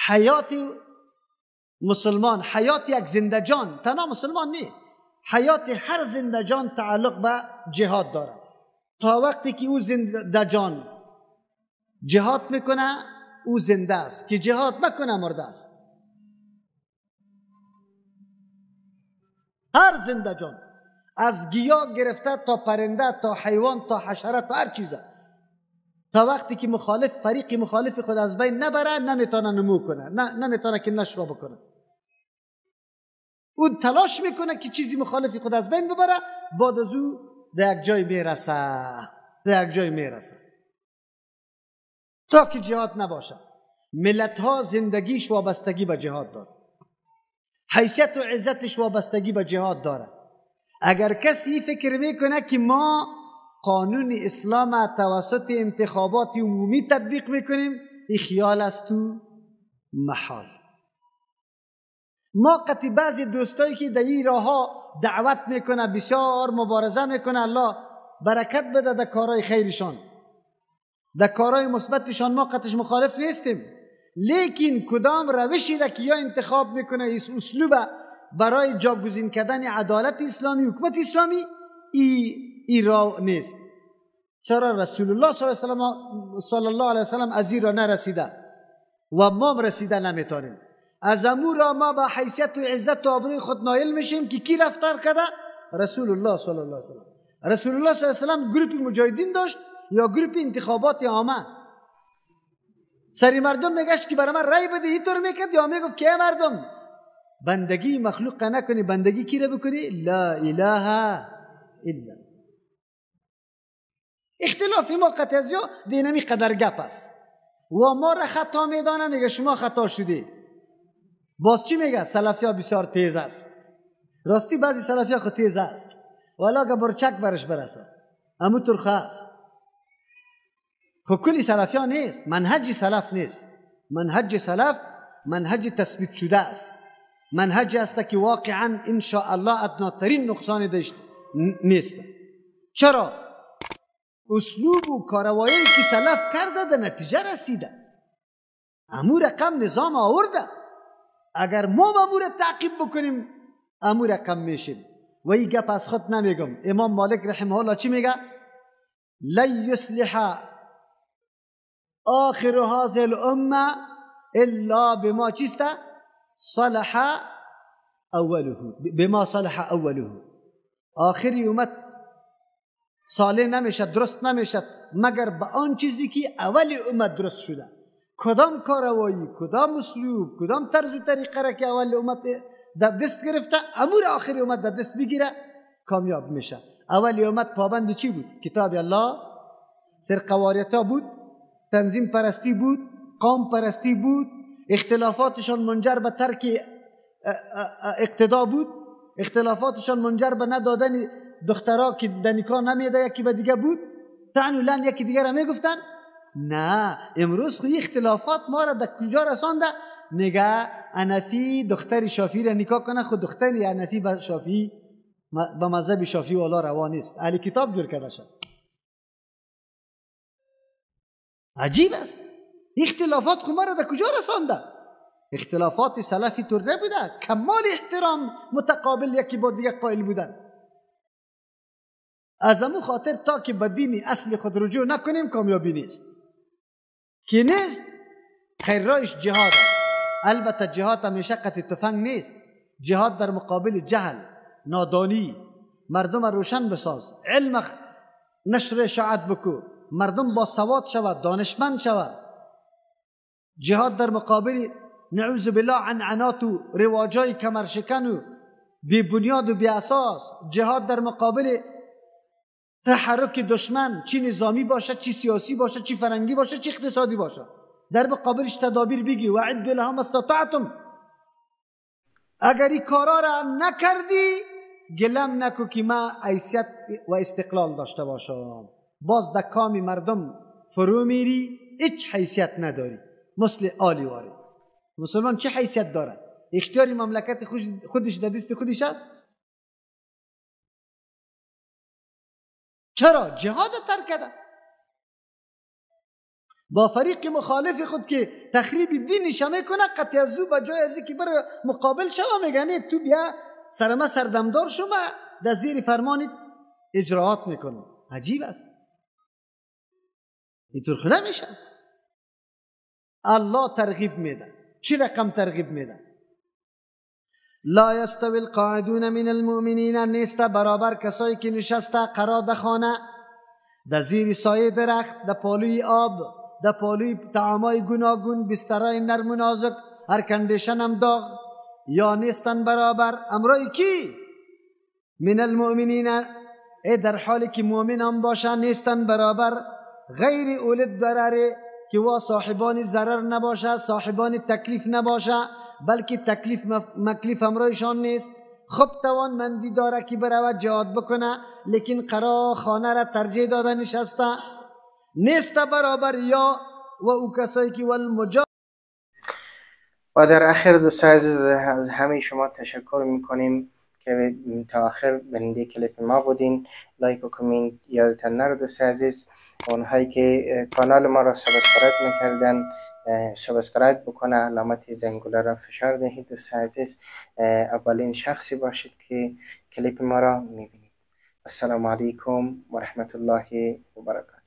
حیات مسلمان، حیات یک زنده جان، تنها مسلمان نه، حیات هر زنده جان تعلق به جهاد داره. تا وقتی که او زنده جان جهاد میکنه او زنده است، که جهاد نکنه مرده است. هر زنده جان، از گیاه گرفته تا پرنده تا حیوان تا حشره تا هر چیزه، تا وقتی که فریق مخالف خود از بین نبره نمیتونه نمو کنه، نمیتونه که نشو بکنه. اون تلاش میکنه که چیزی مخالف خود از بین ببره، بعد از او در یک جای میرسه تا که جهاد نباشه. ملت ها زندگیش وابستگی به جهاد داره، حیثیت و عزتش وابستگی به جهاد داره. اگر کسی فکر میکنه که ما قانون اسلام توسط انتخابات عمومی تطبیق میکنیم، این خیال است تو محال. ما قطعی بعضی دوستایی که در این راه ها دعوت میکنه، بسیار مبارزه میکنه، الله برکت بده در کارهای خیرشان، در کارهای مثبتشان، ما قطعش مخالف نیستیم. لیکن کدام روشی را که یا انتخاب میکنه اسلوب برای جاگزین کردن عدالت اسلامی، حکومت اسلامی، ای راه نیست. چرا رسول الله صلی الله علیه و سلم از این راه نرسیده و ما رسیده نمیتونیم. از امور را ما با حیثیت و عزت و آبروی خود نایل میشیم که کی رفتار کرده؟ رسول الله صلی الله علیه و سلم. رسول الله صلی الله علیه و سلم گروپ مجاهدین داشت یا گروپ انتخابات عامه؟ سری مردم میگشت که برای من رای بده، اینطور میکرد، یا میگفت که مردم بندگی مخلوق نکنی، بندگی کی را بکنی؟ لا اله الا. اختلاف ما قطع از یا دینمی قدر گپ است و ما را خطا میدانه، میگه شما خطا شدی. باز چی میگه؟ سلفی ها بسیار تیز است. راستی بعضی سلفی ها خود تیز است والا که برچک برش برسه امو ترخه است. خب کلی سلفی ها نیست، منهج سلف نیست. منهج سلف منهج تثبیت شده است، منهج است که واقعا انشاءالله ادناترین نقصان داشت نیست. چرا؟ اسلوب و کاروایی که سلف کرده در نتیجه رسیده، امو رقم نظام آورده. اگر ما امور تعقیب بکنیم امور رقم میشیم. و این گپ از خود نمیگم. امام مالک رحمه الله چی میگه؟ لن یصلح آخر هذه الامه الا بما چیسته؟ صلح اوله، بما صلح اوله. آخری امت صالح نمیشه، درست نمیشه مگر به آن چیزی که اول امت درست شده. کدام کاروایی، کدام اسلوب، کدام طرز و طریقه را که اول امت در دست گرفته، امور آخری امت در دست بگیره کامیاب میشه. اول امت پابند چی بود؟ کتاب الله، فرقواریتا بود، تنظیم پرستی بود، قوم پرستی بود، اختلافاتشان منجر به ترک اقتدا بود، اختلافاتشان منجر به ندادن دخترها که در نکاح نمیده یکی به دیگه بود، طعن و لعن یکی دیگه را میگفتن. نه، امروز خوی اختلافات ما را در کجا رسانده؟ میگه حنفی دختر شافعی را نکاح کنه، خود دختر حنفی به شافعی، به مذهب شافعی والا روا نیست، اهل کتاب جور کرده شد. عجیب است. اختلافات خو ما را در کجا رسانده؟ اختلافات سلفی طور نبوده، کمال احترام متقابل یکی با دیگه قائل بودن. از امو خاطر تا که به دین اصل خود رجوع نکنیم کامیابی نیست. که نیست خیر راهش جهاد است. البته جهاد همیشه قطع تفنگ نیست. جهاد در مقابل جهل، نادانی، مردم روشن بساز، علم نشر اشاعت بکو، مردم با سواد شود، دانشمند شود. جهاد در مقابل نعوذ بالله عنعنات و رواجای کمرشکن و بی بنیاد و بی اساس. جهاد در مقابل تحرک دشمن، چی نظامی باشه، چی سیاسی باشه، چی فرنگی باشه، چی اقتصادی باشه، در مقابلش تدابیر بگی و عد لهم استطعتم. اگر این کارا را نکردی گلم نکو که من حیثیت و استقلال داشته باشم. باز در کام مردم فرو میری، هیچ حیثیت نداری. مثل آلی واری. مسلمان چه حیثیت داره؟ اختیاری مملکت خودش در دست خودش است؟ چرا؟ جهاد ترک کرده. با فریق مخالف خود که تخریب دینش میکنه، قطعی از او بجای از که بر مقابل شما میگنه تو بیا سرما سردمدار شما در زیر فرمان اجراعات میکنه. عجیب است، اینطور خود نمیشه. الله ترغیب میده. چی رقم ترغیب میده؟ لا یستوی القاعدون من المؤمنین، نیست برابر کسایی که نشسته قرار در خانه در زیر سایه درخت، در پالوی آب، در پالوی طعامای گوناگون، بسترای نرم و نازک، هر کندیشن هم داغ، یا نیستن برابر امرای کی؟ من المؤمنین، در حالی که مؤمن هم باشه نیستن برابر، غیر اولی الضرر، که وا صاحبان ضرر نباشه، صاحبان تکلیف نباشه، بلکه تکلیف مکلیف امرایشان نیست. خب توانمندی داره که برود جهاد بکنه، لیکن قرار خانه را ترجیح داده نشسته، نیست برابر. یا و او کسایی که و در آخر دوستان عزیز از همه شما تشکر میکنیم که تا آخر بیننده کلیپ ما بودین. لایک و کامنت یادتان نره دوستان عزیز. اونهایی که کانال ما را سابسکرایب نکردن سابسکرایب بکنه، علامت زنگوله را فشار دهید دوستان عزیز. اولین شخصی باشید که کلیپ ما را میبینید. السلام علیکم و رحمت الله و برکاته.